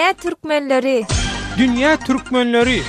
Dünya Türkmenleri. Dünya Türkmenleri.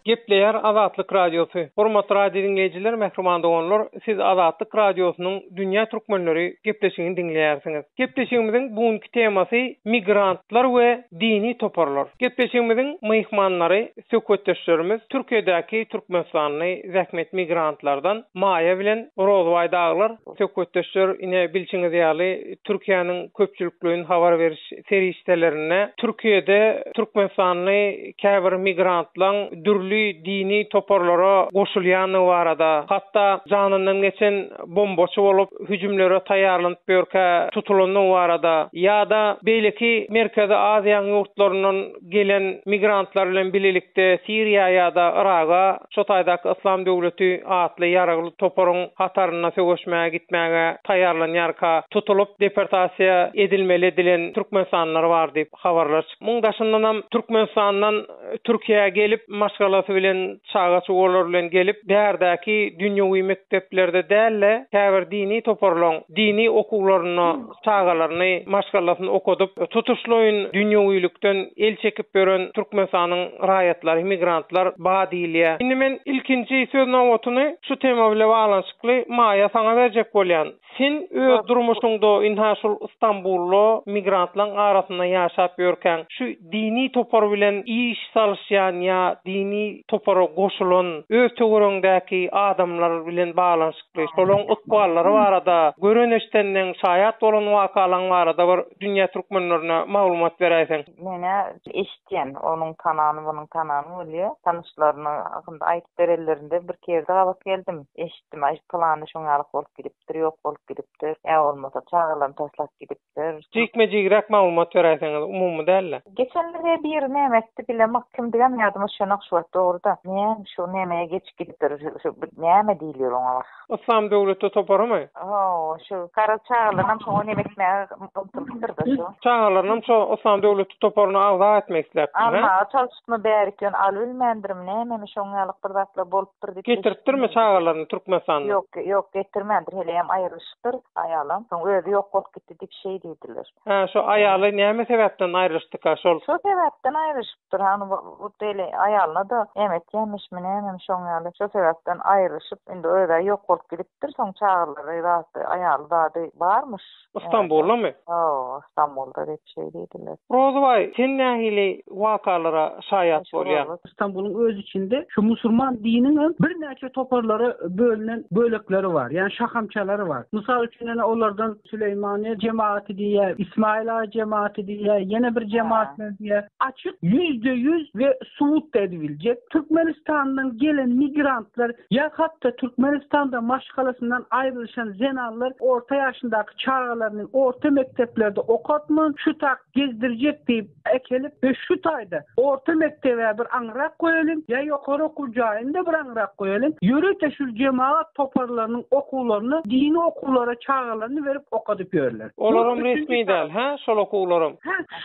Gepleyer Azatlyk Radiosu. Hormatly radio dinleyijiler, mehruman dogonlar, siz Azatlyk Radiosunyň Dünya Türkmenleri gepleşigini dinleýärsiňiz. Gepleşigimiziň bugünkü temasy migrantlar we dini toparlar. Gepleşigimiziň myhmanlary, söhbetdeşlerimiz Türkiýedäki Türkmenistanyny zähmet migrantlardan Maýa bilen Rozway daglar. Söhbetdeşler ine bilçiňiz ýaly Türkiýanyň köpçülikligini habar beriş serişdelerine Türkiýede Türkmenistanyny käbir migrantlaryň dürli dini toparlara goşulýany barada, hatta janyndan geçen bombaçy bolup hüjümlere taýýarlanyp börkä tutulanyny barada, ýa-da beýleki Merkezi Aziýa ýurtlaryndan gelen migrantlar bilen birlikde Siriýa ýa-da Iraga, şo taýdaky Islam döwleti atly ýaragly toparyň hataryna söwüşmäge gitmäge taýýarlanýarka tutulup deportasiýa edilmeli edilen Türkmenistanlar bar diýip habarlar çykdy. Muňdaşyndan hem Türkmenistandan Türkiýe'ye gelip maşgalasy bilen çağaçy olar bilen gelip därdäki dünýäwi mekteplerde dälle käbir dini toparlaň, dini okuwlaryny, çağalaryny, maşgalasyny okudup tutuşlaýyn dünýäwilikden el çekip beren Türkmenistanyň raýatlary, migrantlar badilýe. Indi men ilkinji söz nowatyny şu tema bilen baglanyşykly Maýa saňa berjek bolýan. Sen öz durmuşyňda inhaşul İstanbullu migrantlaryň arasynda ýaşap ýörkäň şu dini topar bilen iş salşýan ýa dini topara goşulan öz töwereňdäki adamlar bilen baglanyşykly şolaryň utballary barada görenişdenden şaýat bolan wakalar barada bir dünýä türkmenlerine maglumat beräýsin. Mene eşitýän onuň kanany bunyň kanany bolýar. Tanışlaryna akynda aýtyp berellerinde bir kerde galat geldim. Eşitdim, aýt plany şoňalyk bolup gidipdir, ýok bolup gidipdir. Ýa bolmasa çağırlan taşlap gidipdir. Jekmejigrak maglumat beräýsiňiz, umumy dälle. Geçenlerde bir nämetdi bilemek kim diýen ýadyma şonak şu dogruda. Men şu nämeýe geç gidipdir, şu näme diýilýär oňa. Islam döwleti toparmy? Şu kara çağırlan şo nämetme unutuldyr da şu. Çağalaryň şo Islam döwleti toparyny azat etmek isläpdi. Ama çalışma bärikden albilmendirim näme şoňalyk bir zatla bolupdyr diýip. Getiripdirmi çağalaryny Türkmenistanyň? Yok getirmendir. Hele hem aýrylyşdyr aýalam. Soň özi ýok bolup gitdi diýip şey diýdiler. Şu aýaly näme sebäpden aýrylyşdyk şol? Şu sebäpden aýrylyşdyr. Hany bu deli aýalyna da emet ýemişmi näme şoňaly. Şu sebäpden aýrylyşyp indi özi ýok bolup gidipdir. Soň çağırlary rahat aýaly zady barmyş. İstanbul'my? İstanbul'da diýip şey diýdiler. Rozway, sen nähili wakalara şaýat bolýar? İstanbul'un öz içinde şu Müslüman dininin bir näçe toparları bölünen bölekleri var. Yani şahamçaları var. Misal üçün onlardan Süleymaniye cemaati diye, İsmail Ağa cemaati diye, yine bir cemaatler diye açık %100 ve subut edilecek. Türkmenistan'dan gelen migrantlar ya hatta Türkmenistan'da maşgalasından ayrılışan zenallar orta yaşındaki çağalarının orta mekteplerde okutman şu tak gezdirecek deyip ekelip ve şu tayda orta mektebe bir anrak koyalım ya yukarı okucağında bir anrak koyalım. Yürüte şu cemaat toparlarının okullarını, dini okullara çağalarını verip okudup görürler. Olarım resmi değil, ha? Şol okullarım.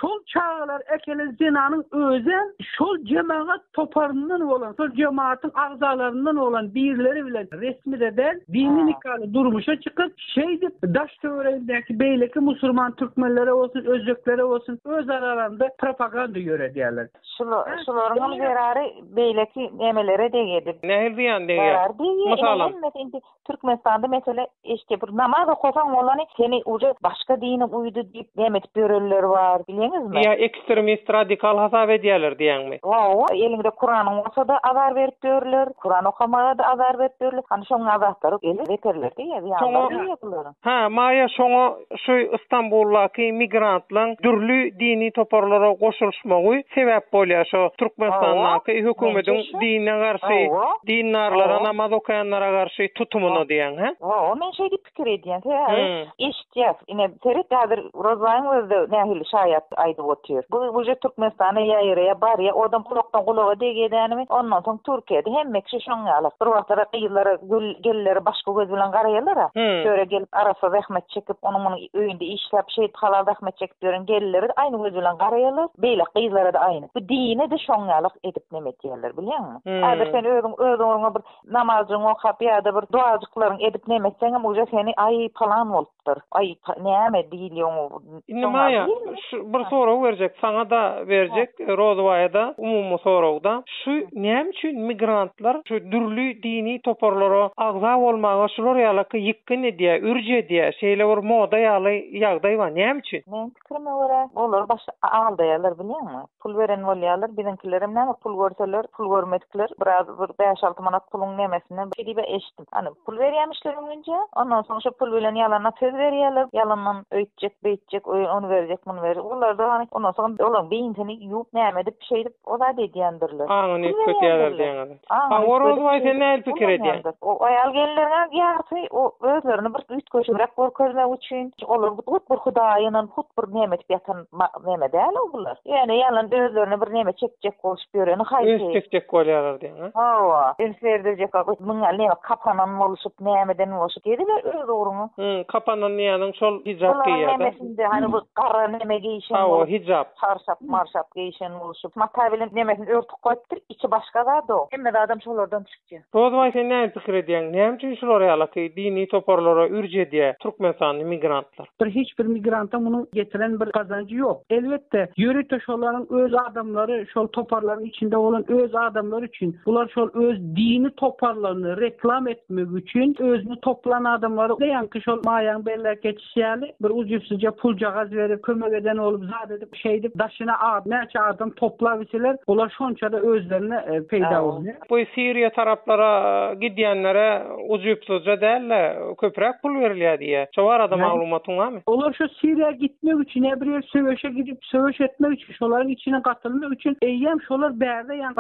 Şol çağalar ekele zinanın özel, şol cemaat toparından olan, şol cemaatin ağzalarından olan birileri bile resmi de değil, dini nikahlı durmuşa çıkıp şeydi, daş tövrendeki beyleki Müslüman Türkmenlere olsun, Özbeklere olsun, öz aralarında propaganda göre diyorlar. Şuların zararı beyleki emelere de geldi. Nähil diýen diýer? Masalan, Türkmenistan'da mesela işte bir namaz okusan olanı seni uca başka dine uydu deyip demet börüller var, biliyorsunuz mu? Ya ekstremist radikal hasap edýärler diýenmi? Elinde Kur'an olsa da azar verip görürler, Kur'an okamada da azar verip görürler. Hani şoň azatları gelir veterler diýer. Maýa şoňa şu İstanbuldaky migrantlaryň dürli dini toparlara goşulmagy sebäp bolýar şu Türkmenistandaky hökümetiň dinine garşy, dinarlara, namaz okayanlara garşy tutumuny diýen, ha? Men şey diýip pikir edýän, eşitýär. Ine terit häzir Rozwayň özü nähili şaýat aýdyp otýar. Bu Türkmenistana ýaýraya bar ýa, odan kulakdan kulaga degeden diýenimi. Ondan soň Türkiýede hemmekşi şoňalyk. Bir wagtlara gyýylary, gelleri başga göz bilen garaýarlar. Şöyle gelip arasa rahmet çekip onun öýünde işläp şey halal rahmet çekip ýören gelleri aynı göz bilen garaýarlar. Beýle gyýylara da aynı. Bu dini de şoňalyk edip nemet diýerler, bilýärmi? Ägir sen özüňe bir namazyň okap ýa-da bir duajaklaryň edip nemetseň, bu seni ay falan bolupdyr. Ay näme diýilýär? Inmaya bir soraw berjek, sana da berjek, Rozwayda umumy sorawda. Şu näme üçin migrantlar şu dürlü dini toparlara agza bolmagy şular ýaly ýykyn edýär, ürje edýär, şeýle bir moda ýaly ýagdaý bar. Näme üçin? Men pikirime görä, olar başga aldaýarlar, bilýärmi? Pul beren bolýarlar, bizimkilerim näme pul görseler, pul görmedikler, biraz bir 5-6 manat puluň nemesinden bir dibe eşdim. Hani pul berýärmişler önce, ondan soň şu pul bilen ýalana söz berýärler, ýalandan öýtjek, beýtjek, onu berjek, bunu berjek. Olar da hani ondan soň olar beýintini ýup näme dip şey dip o da diýendirler. Aňyny kötýärler diýenler. Rozway sen näme pikir edýär? O aýal gellerine ýarty o özlerini bir üst köşürek görkezmek üçin olar bu bir Hudaýynyň hut bir nemet ýatan näme däl bular. Ýani ýalan özlerini bir neme çekjek bolup ýöreni haýsy. Çekjek bolýarlar diýen. Ha, enslerdirjek muňa näme kapanan bolup nämeden bolup diýdiler öz oruny. Kapanan ýanyň şol hijab giýýär. Nemesinde hani bu kara neme giýişen. Ha, o hijab. Çarşap, marşap giýişen bolup. Mata bilen nemesini örtüp goýupdyr, içi başga da do. Hemme adam şolardan çykjak. Rozway sen näme pikir edýäň? Näme üçin şular ýaly dini toparlara ürje edýär Türkmenistan migrantlar? Hiç bir migranta bunu getiren bir kazancı yok. Elbette yörete şoların öz adamları, şol toparların içinde olan öz adamlar için, bular şol öz dini toparlarını reklam etmek için özünü toplanan adamları diyen ki şol mayan beller geçişýäli bir ucuzsuzca pul cagaz verip kömek eden olup zat edip şey edip daşına näçe adam toplawysylar, bular şonça da özlerine peýda bolýar. Bu Siriýa taraplara gidýänlere ucuzsuzca däl, köprek pul berilýär diýe. Şolar adam maglumatyň barmy? Olar şu Siriýa gitmek için, bir söwüşe gidip söwüş etmek için, şolaryň içine gatylmak için eýýem şolar bärde ýa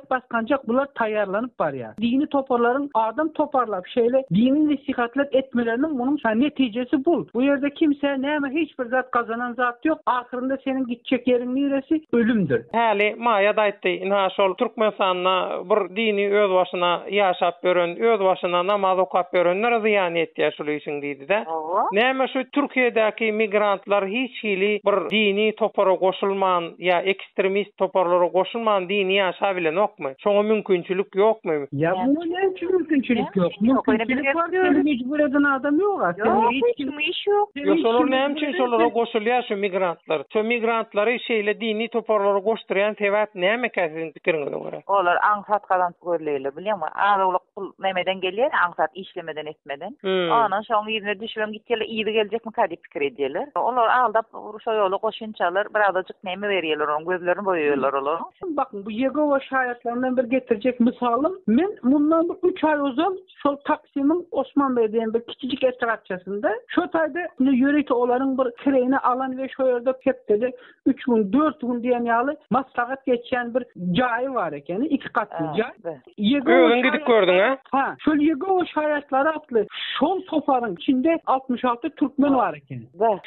baskanjak bular taýýarlanyp barýar. Dini toparlaryň adam toparlap şeýle dini nesihatlet etmelerinin munyň netijesi bu. Bu ýerde kimse näme hiç bir zat kazanan zat ýok. Ahyrynda senin gitjek ýeriň neresi? Ölümdür. Häli maýa da aýtdy, inha şol Türkmenistanyna bir dini öz başyna ýaşap gören, öz başyna namaz okap görenler ziýan etýär şol üçin diýdi-de. Näme şu Türkiýedäki migrantlar hiç hili bir dini topara goşulman ya ekstremist toparlara goşulman dini ýaşa bilen okmy? Şoňa mümkinçilik ýokmy? Ya bu näçe mümkinçilik ýok? Mümkinçilik bar, mecbur eden adam ýok. Hiç kim iş yok. Şolar näme üçin şolara goşulýar şu migrantlar? Şu migrantlary şeýle dini toparlara goşdurýan sebäp näme käsiň pikiriňize görä? Olar aňsat kalan görleýler, bilýärmi? Ağalyk pul nämeden gelýär, aňsat işlemeden etmeden. Ana şoň ýerine düşüp gitýärler, ýygy geljekmi ka diýip pikir edýärler. Olar aldap şu ýoly goşunçalar birazajyk näme berýärler, onuň gözlerini boýaýarlar olar. Bakın bu Yegova şahitlerinden bir getirecek misalım. Men bundan 3 ay uzun şol Taksim'in Osman Bey diyen bir kiçicik etrafçasında şu taýda ýöreti olaryň bir kireni alan ve şu ýerde hep dedi 3 gün 4 gün diyen ýaly maslahat geçen bir jaý var eken, 2 katly jaý. Yegova gidip gördün ha? Ha, şol Yegova şahitlari atly şol toparyň içinde 66 Türkmen var eken.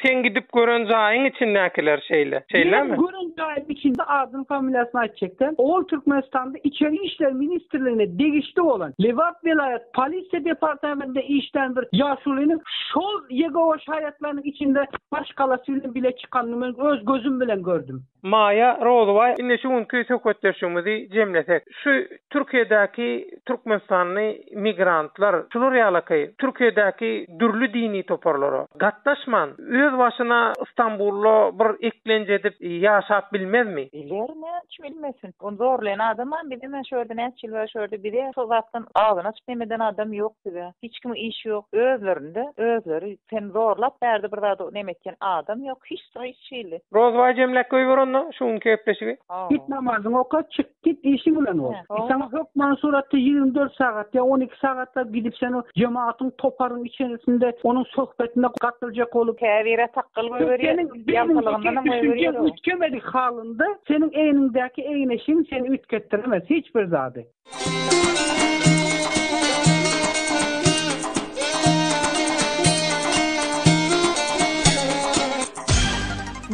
Sen gidip gören jaýyň içindekiler şeylermi? Gören jaýyň içinde adını familiýasyny aýtjekden, ol Türkmenistanda İçeri İşler Ministrliğine degişli olan Lewat Velayet Polisiýa Departamentinde işten bir ýaşulynyň şol Yegova şahitleriň içinde başgalasyny bile çykanyny öz gözüm bilen gördüm. Maýa Rozway indi şu günkü söhbetlerimizi jemlesek. Şu Türkiýedäki Türkmenistanly migrantlar şular ýaly Türkiýedäki dürlü dini toparlara gatnaşman öz başyna İstanbulda bir eklenje edip ýaşap bilmezmi? Bilermi? Hiç bilmesin. Onu zorlayan adamlar bir de ben şöyle näçil we şöyle bir de sozatdan ağzına çıkmadan adam yok diye. Hiç kimi iş yok. Özleri sen zorlap berdi bir da nemetken adam yok. Hiç şeyli. Rozway jemlek goýberonno şu günkü hepleşigi. Git namazyny oka, çık git işi bilen ol. Sana hökmen suratda 24 saat ya 12 saatda gidip sen o cemaatyň toparyň içerisinde onun sohbetine gatyljak olup käbire takkyl berýär. Ýalpylygyndan berýär. Ütkemedik halynda senin eýnindäki eýneşiň seni ütketdirmez hiç bir zady.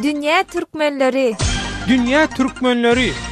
Dünya Türkmenleri. Dünya Türkmenleri.